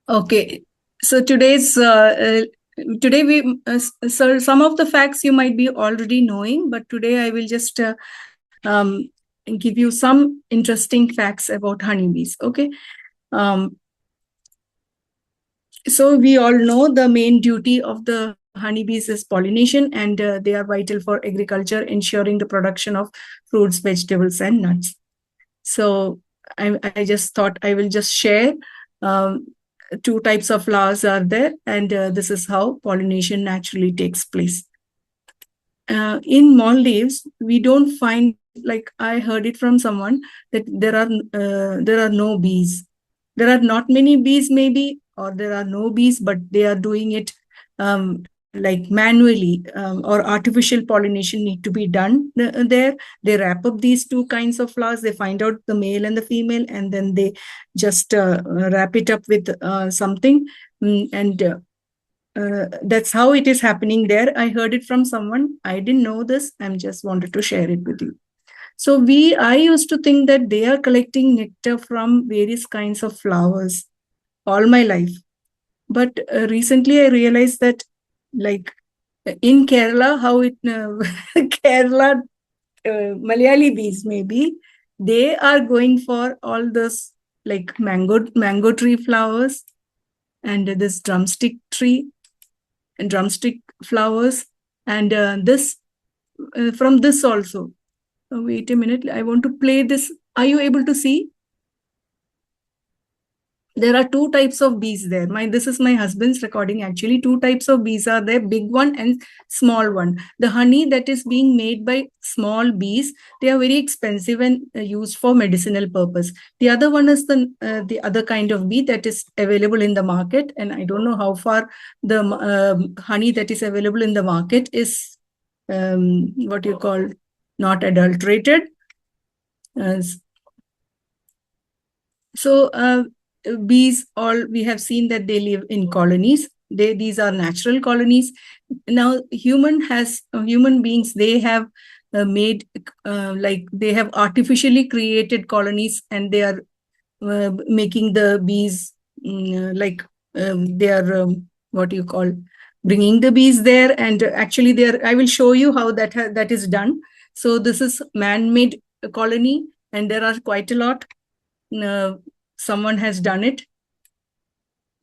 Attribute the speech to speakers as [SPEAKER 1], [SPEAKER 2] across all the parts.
[SPEAKER 1] Okay, so today we so some of the facts you might be already knowing, but today I will just um, give you some interesting facts about honeybees. Okay, um, so we all know the main duty of the honeybees is pollination, and they are vital for agriculture, ensuring the production of fruits, vegetables, and nuts. So I just thought I will just share. Um, Two types of flowers are there, and this is how pollination naturally takes place. In Maldives, we don't find, like I heard it from someone, that there are no bees. There are not many bees, maybe, or there are no bees, but they are doing it like manually, or artificial pollination need to be done there. They wrap up these two kinds of flowers. They find out the male and the female, and then they just wrap it up with something, and that's how it is happening there. I heard it from someone. I didn't know this. I'm just wanted to share it with you. So I used to think that they are collecting nectar from various kinds of flowers all my life. But recently I realized that, like in Kerala, how it, Kerala Malayali bees maybe, they are going for all this like mango tree flowers and this drumstick tree and drumstick flowers, and this from this also. Wait a minute, I want to play this. Are you able to see? There are two types of bees there. This is my husband's recording. Actually, two types of bees are there: big one and small one. The honey that is being made by small bees, they are very expensive and used for medicinal purpose. The other one is the other kind of bee that is available in the market, and I don't know how far the honey that is available in the market is what you call not adulterated. Uh, so bees, all we have seen that they live in colonies. These are natural colonies. Now human beings, they have made like they have artificially created colonies, and they are making the bees like they are what you call bringing the bees there, and actually there I will show you how that is done. So this is man-made colony, and there are quite a lot. uh, Someone has done it.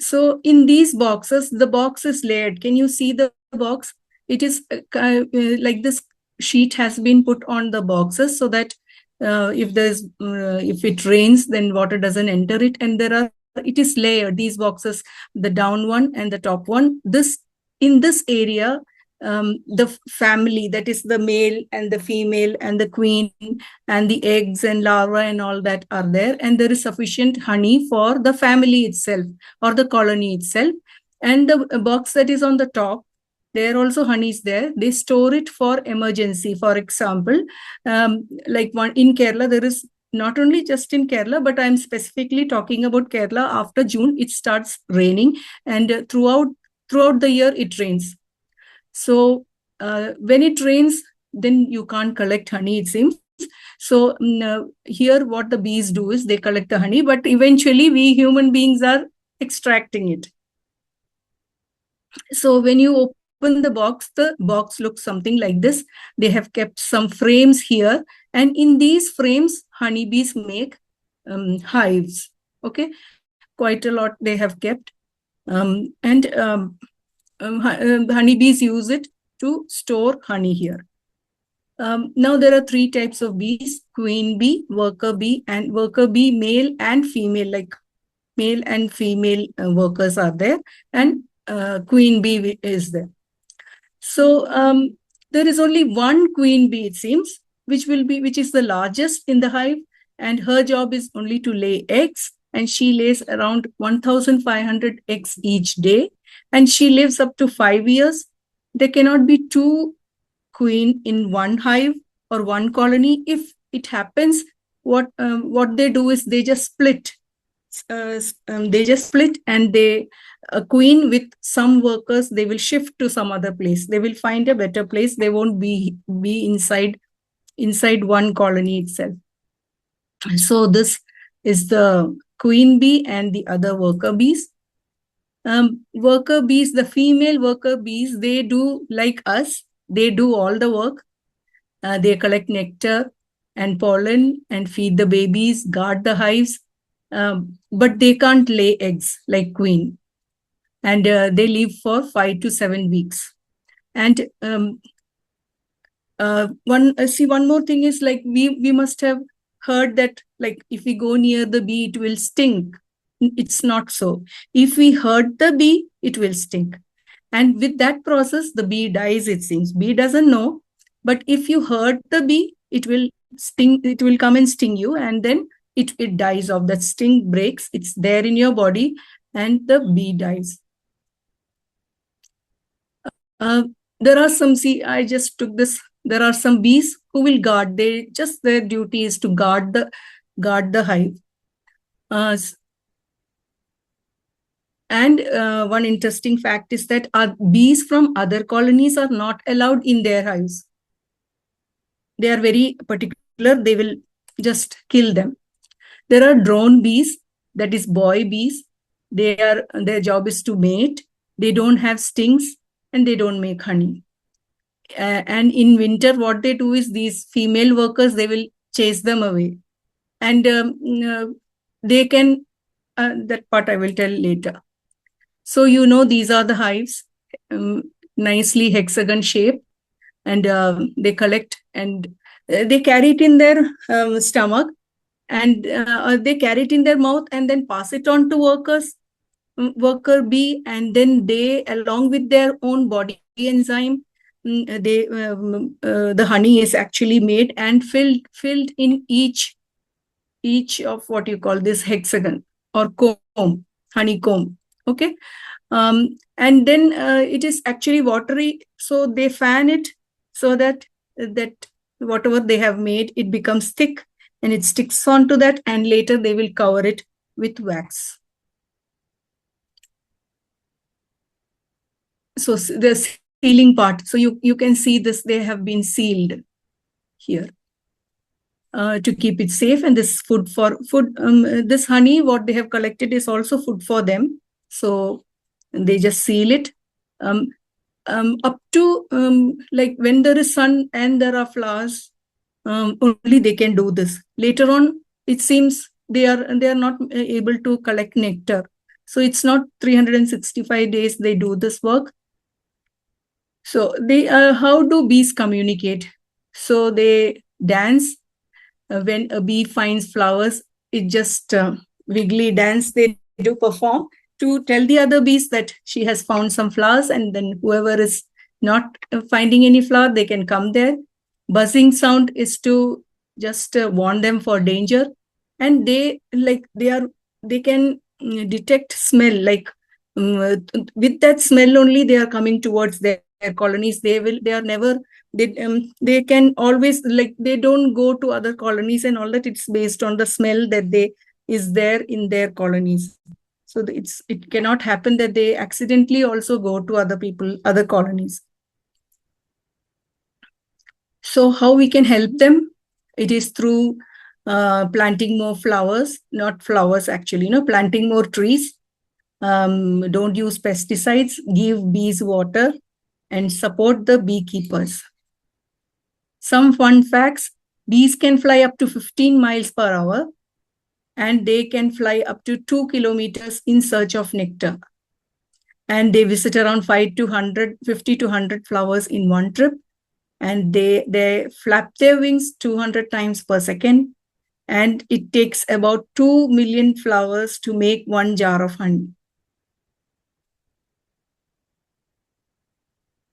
[SPEAKER 1] So in these boxes, the box is layered. Can you see the box? It is like this sheet has been put on the boxes so that if it rains, then water doesn't enter it. And it is layered, these boxes, the down one and the top one. In this area, the family, that is the male and the female and the queen and the eggs and larva and all that are there, and there is sufficient honey for the family itself or the colony itself. And the box that is on the top, there also honey is there. They store it for emergency. For example, like one in Kerala, there is not only just in Kerala, but I'm specifically talking about Kerala. After June, it starts raining, and throughout the year it rains. So when it rains, then you can't collect honey, it seems. So here what the bees do is they collect the honey, but eventually we human beings are extracting it. So when you open the box looks something like this. They have kept some frames here, and in these frames, honeybees make hives. Okay, quite a lot they have kept, and honeybees use it to store honey here. Now there are three types of bees: queen bee, worker bee, and worker bee male and female, like male and female workers are there, and queen bee is there. So there is only one queen bee, it seems, which is the largest in the hive, and her job is only to lay eggs, and she lays around 1,500 eggs each day, and she lives up to 5 years. There cannot be two queen in one hive or one colony. If it happens, what they do is they just split. And a queen with some workers, they will shift to some other place. They will find a better place. They won't be inside one colony itself. So this is the queen bee and the other worker bees. Worker bees, the female worker bees, they do like us. They do all the work. They collect nectar and pollen and feed the babies, guard the hives, but they can't lay eggs like queen. And they live for 5 to 7 weeks. And one more thing is, like, we must have heard that, like, if we go near the bee, it will stink. It's not so. If we hurt the bee, it will stink. And with that process, the bee dies, it seems. Bee doesn't know, but if you hurt the bee, it will sting, it will come and sting you, and then it dies off. That sting breaks, it's there in your body, and the bee dies. There are some, see, I just took this, there are some bees who will guard. They just, their duty is to guard the hive. And one interesting fact is that bees from other colonies are not allowed in their hives. They are very particular. They will just kill them. There are drone bees, that is boy bees. Their job is to mate. They don't have stings and they don't make honey. And in winter, what they do is, these female workers, they will chase them away. And they can, that part I will tell later. So, these are the hives, nicely hexagon shape, and they collect, and they carry it in their stomach, and they carry it in their mouth, and then pass it on to worker bee, and then they, along with their own body enzyme, the honey is actually made and filled in each of what you call this hexagon or comb, honeycomb. Okay. And then it is actually watery, so they fan it so that whatever they have made, it becomes thick and it sticks onto that, and later they will cover it with wax. So the sealing part, so you can see this, they have been sealed here to keep it safe. And this this honey, what they have collected, is also food for them. So they just seal it up to like when there is sun and there are flowers, only they can do this. Later on, it seems they are not able to collect nectar. So it's not 365 days they do this work. So they how do bees communicate? So they dance. When a bee finds flowers, it just wiggly dance they do perform to tell the other bees that she has found some flowers, and then whoever is not finding any flower, they can come there. Buzzing sound is to just warn them for danger, and they can detect smell, like with that smell only they are coming towards their colonies. They can always, like, they don't go to other colonies and all that. It's based on the smell that is there in their colonies. So it cannot happen that they accidentally also go to other colonies. So how we can help them? It is through planting more flowers, not flowers actually, planting more trees. Don't use pesticides, give bees water, and support the beekeepers. Some fun facts: bees can fly up to 15 miles per hour, and they can fly up to 2 kilometers in search of nectar. And they visit around 50 to 100 flowers in one trip. And they flap their wings 200 times per second. And it takes about 2 million flowers to make 1 jar of honey.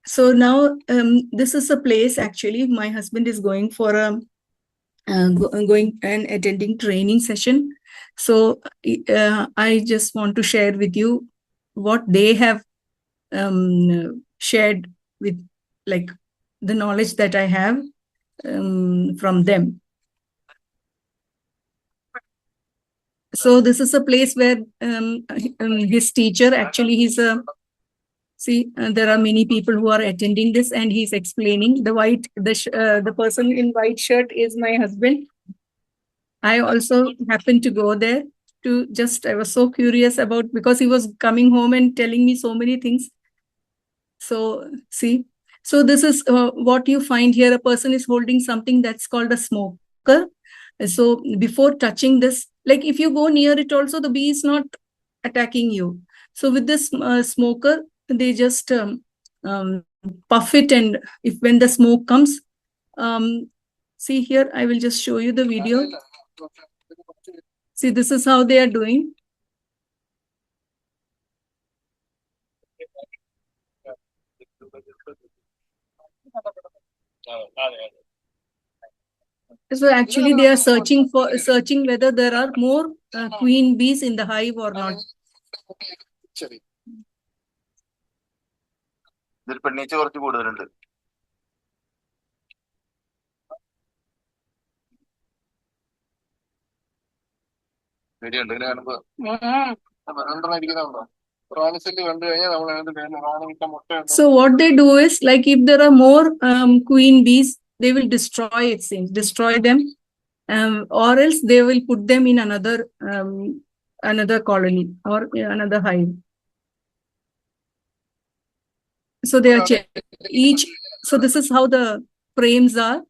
[SPEAKER 1] So now this is a place, actually, my husband is going for going and attending training session. So I just want to share with you what they have shared with, like, the knowledge that I have from them. So this is a place where his teacher, actually, there are many people who are attending this, and he's explaining. The person in white shirt is my husband. I also happened to go there. to just, I was so curious about, because he was coming home and telling me so many things. So see, so this is what you find here. A person is holding something that's called a smoker. So before touching this, like if you go near it also, the bee is not attacking you. So with this smoker, they just um, puff it, and if when the smoke comes, see here, I will just show you the video. See, this is how they are doing. So actually, they are searching whether there are more queen bees in the hive or not. So what they do is, like, if there are more queen bees, they will destroy, it seems, destroy them, or else they will put them in another colony or another hive. So they are each. So this is how the frames are.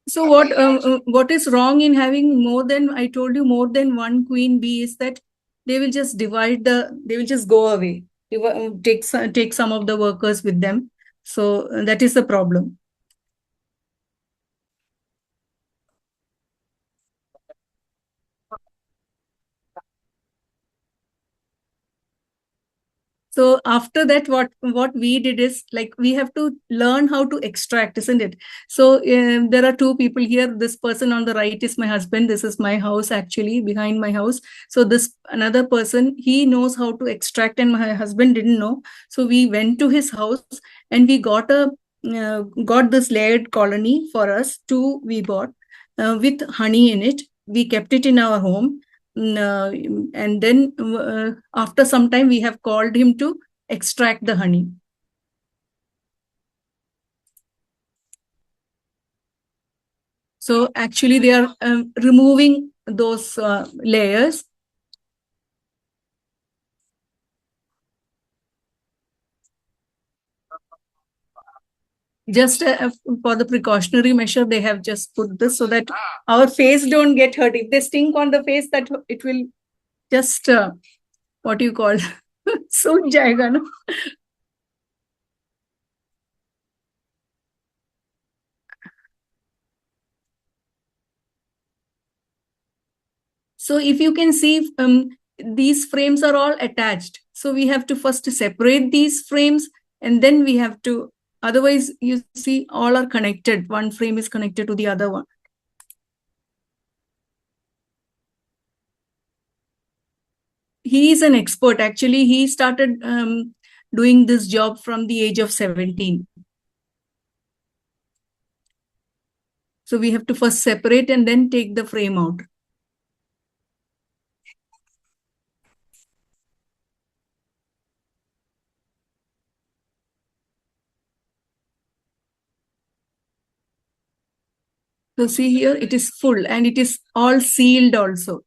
[SPEAKER 1] So what is wrong in having more than, I told you, more than one queen bee is that they will just they will just go away. They will take some of the workers with them. So that is the problem. So after that, what we did is, like, we have to learn how to extract, isn't it? So there are two people here. This person on the right is my husband. This is my house, actually, behind my house. So this another person, he knows how to extract, and my husband didn't know. So we went to his house and we got this layered colony for us. Two we bought with honey in it. We kept it in our home. And then after some time, we have called him to extract the honey. So actually, they are removing those layers. Just for the precautionary measure, they have just put this so that our face don't get hurt. If they stink on the face, that it will just what do you call soot jayega, no? So if you can see, these frames are all attached. So we have to first separate these frames, and then we have to, otherwise you see all are connected. One frame is connected to the other one. He is an expert. Actually, he started doing this job from the age of 17. So we have to first separate and then take the frame out. So see here, it is full and it is all sealed also.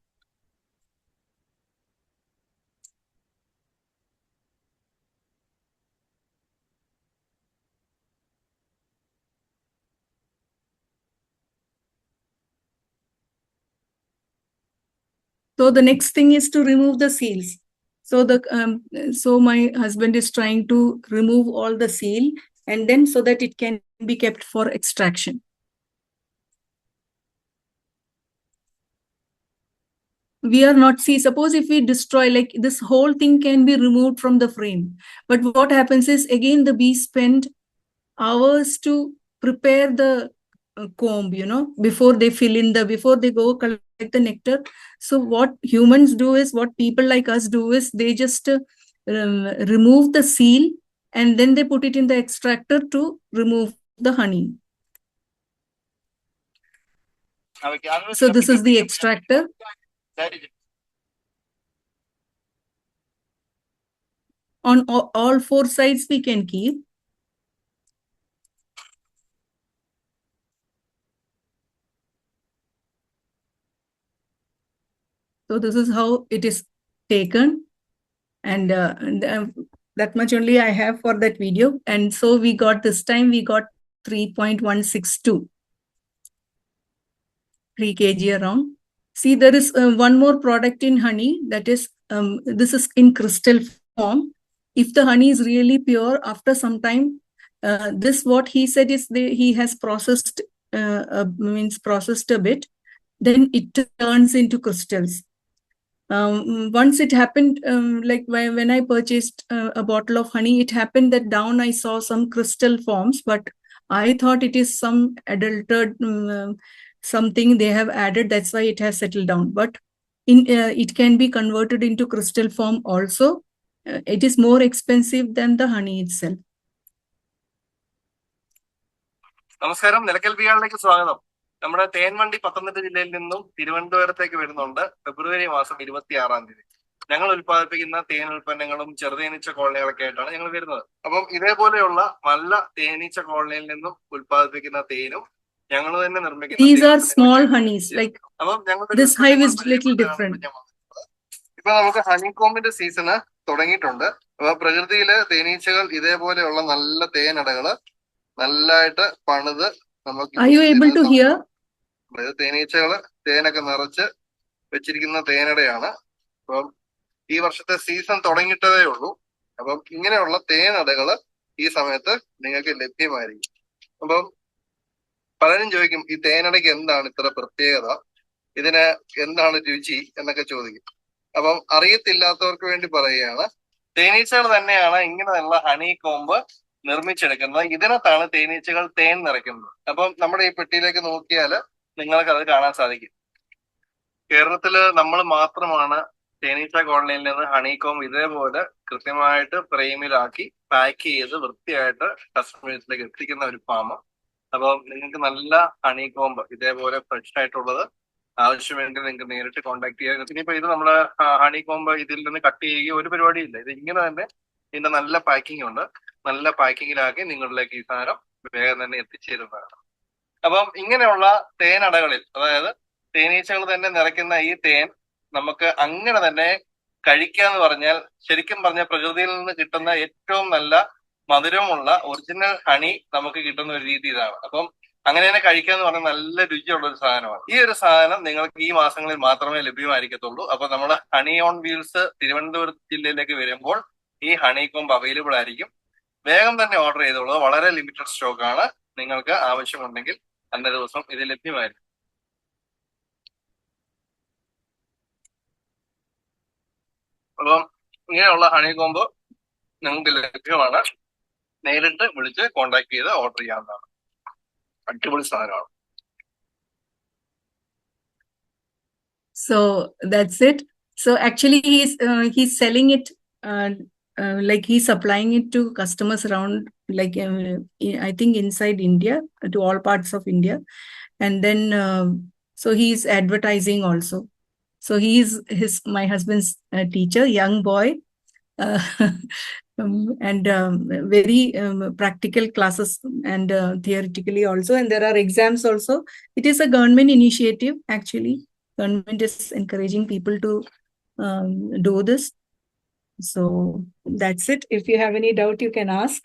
[SPEAKER 1] So the next thing is to remove the seals. So my husband is trying to remove all the seal, and then so that it can be kept for extraction. We are not, see, suppose if we destroy, like, this whole thing can be removed from the frame. But what happens is, again, the bees spend hours to prepare the comb, before they before they go collect the nectar. So what humans do is, what people like us do is, they just remove the seal and then they put it in the extractor to remove the honey. So this is the extractor. On all four sides we can keep. So this is how it is taken, and that much only I have for that video. And so we got, this time we got 3.162 3 kg around. See, there is one more product in honey, that is this is in crystal form. If the honey is really pure, after some time, this, what he said is, he has processed processed a bit, then it turns into crystals. Once it happened, like when I purchased a bottle of honey, it happened that down I saw some crystal forms, but I thought it is some adulterated something they have added, that's why it has settled down. But it can be converted into crystal form also. It is more expensive than the honey itself.
[SPEAKER 2] നമസ്കാരം, നിലക്കൽ ബിയാളിലേക്ക് സ്വാഗതം. നമ്മുടെ തേൻവണ്ടി പത്തനംതിട്ട ജില്ലയിൽ നിന്നും തിരുവനന്തപുരത്തേക്ക് വരുന്നുണ്ട് ഫെബ്രുവരി മാസം 26-ാം തീയതി. ഞങ്ങൾ ഉൽപ്പാദിപ്പിക്കുന്ന തേൻ ഉൽപ്പന്നങ്ങളും ചെറുതേനീച്ച കോളനികളൊക്കെ ആയിട്ടാണ് ഞങ്ങൾ വരുന്നത്. അപ്പം ഇതേപോലെയുള്ള നല്ല തേനീച്ച കോളനിയിൽ നിന്നും ഉൽപ്പാദിപ്പിക്കുന്ന തേനും ഞങ്ങൾ തന്നെ നിർമ്മിക്കുന്ന,
[SPEAKER 1] these are small honeys, like this hive is little different.
[SPEAKER 2] ഇപ്പൊ നമുക്ക് ഹണികോമ്പിന്റെ സീസണ് തുടങ്ങിയിട്ടുണ്ട്. അപ്പൊ പ്രകൃതിയിലെ തേനീച്ചകൾ ഇതേപോലെയുള്ള നല്ല തേനടകള് നല്ലതായിട്ട് പണിത് നമുക്ക്,
[SPEAKER 1] are you able to hear?
[SPEAKER 2] തേനീച്ചകള് തേനൊക്കെ നിറച്ച് വെച്ചിരിക്കുന്ന തേനടയാണ്. അപ്പം ഈ വർഷത്തെ സീസൺ തുടങ്ങിയിട്ടതേ ഉള്ളൂ. അപ്പം ഇങ്ങനെയുള്ള തേനടകള് ഈ സമയത്ത് നിങ്ങൾക്ക് ലഭ്യമായിരിക്കും. അപ്പം പലരും ചോദിക്കും, ഈ തേനടയ്ക്ക് എന്താണ് ഇത്ര പ്രത്യേകത, ഇതിന് എന്താണ് രുചി എന്നൊക്കെ ചോദിക്കും. അപ്പം അറിയത്തില്ലാത്തവർക്ക് വേണ്ടി പറയുകയാണ്, തേനീച്ചകൾ തന്നെയാണ് ഇങ്ങനെയുള്ള ഹണി കോമ്പ് നിർമ്മിച്ചെടുക്കുന്നത്. ഇതിനകത്താണ് തേനീച്ചകൾ തേൻ നിറയ്ക്കുന്നത്. അപ്പം നമ്മുടെ ഈ പെട്ടിയിലേക്ക് നോക്കിയാൽ നിങ്ങൾക്ക് അത് കാണാൻ സാധിക്കും. കേരളത്തില് നമ്മൾ മാത്രമാണ് തേനീച്ച കോളനിയിൽ നിന്ന് ഹണികോം ഇതേപോലെ കൃത്യമായിട്ട് ഫ്രെയിമിലാക്കി പാക്ക് ചെയ്ത് വൃത്തിയായിട്ട് കസ്റ്റമേഴ്സിലേക്ക് എത്തിക്കുന്ന ഒരു ഫാം. അപ്പം നിങ്ങൾക്ക് നല്ല ഹണികോമ്പ് ഇതേപോലെ ഫ്രഷ് ആയിട്ടുള്ളത് ആവശ്യമെങ്കിൽ നിങ്ങൾക്ക് നേരിട്ട് കോൺടാക്ട് ചെയ്യാം. ഇനിയിപ്പോ ഇത് നമ്മള് ഹണികോമ്പ് ഇതിൽ നിന്ന് കട്ട് ചെയ്യുകയോ ഒരു പരിപാടിയില്ല. ഇത് ഇങ്ങനെ തന്നെ ഇതിന്റെ നല്ല പാക്കിംഗ് ഉണ്ട്. നല്ല പാക്കിങ്ങിലാക്കി നിങ്ങളിലേക്ക് ഈ സാധനം വേഗം തന്നെ എത്തിച്ചേരുന്നതാണ്. അപ്പം ഇങ്ങനെയുള്ള തേനടകളിൽ, അതായത് തേനീച്ചകൾ തന്നെ നിറയ്ക്കുന്ന ഈ തേൻ നമുക്ക് അങ്ങനെ തന്നെ കഴിക്കാന്ന് പറഞ്ഞാൽ, ശരിക്കും പറഞ്ഞാൽ പ്രകൃതിയിൽ നിന്ന് കിട്ടുന്ന ഏറ്റവും നല്ല മധുരമുള്ള ഒറിജിനൽ ഹണി നമുക്ക് കിട്ടുന്ന ഒരു രീതി ഇതാണ്. അപ്പം അങ്ങനെ തന്നെ കഴിക്കാന്ന് പറഞ്ഞാൽ നല്ല രുചിയുള്ള ഒരു സാധനമാണ്. ഈ ഒരു സാധനം നിങ്ങൾക്ക് ഈ മാസങ്ങളിൽ മാത്രമേ ലഭ്യമായിരിക്കത്തുള്ളൂ. അപ്പൊ നമ്മുടെ ഹണി ഓൺ വീൽസ് തിരുവനന്തപുരം ജില്ലയിലേക്ക് വരുമ്പോൾ ഈ ഹണി കോമ്പ് അവൈലബിൾ ആയിരിക്കും. വേഗം തന്നെ ഓർഡർ ചെയ്തോളൂ. വളരെ ലിമിറ്റഡ് സ്റ്റോക്ക് ആണ്. നിങ്ങൾക്ക് ആവശ്യമുണ്ടെങ്കിൽ അന്നേ ദിവസം ഇത് ലഭ്യമായിരിക്കും. അപ്പം ഇങ്ങനെയുള്ള ഹണി കോമ്പ് നിങ്ങൾക്ക് ലഭ്യമാണ്. നേരിട്ട് വിളിച്ച് കോണ്ടാക്ട് ചെയ്ത് ഓർഡർ ചെയ്യാവുന്നതാണ്. അടിപൊളി സാധനമാണ്.
[SPEAKER 1] So that's it. So actually he's selling it, like he's supplying it to customers around, like I think inside India, to all parts of India. And then so he's advertising also. So he's my husband's teacher, young boy, and very practical classes, and theoretically also, and there are exams also. It is a government initiative actually. Government is encouraging people to do this. So that's it. If you have any doubt, you can ask.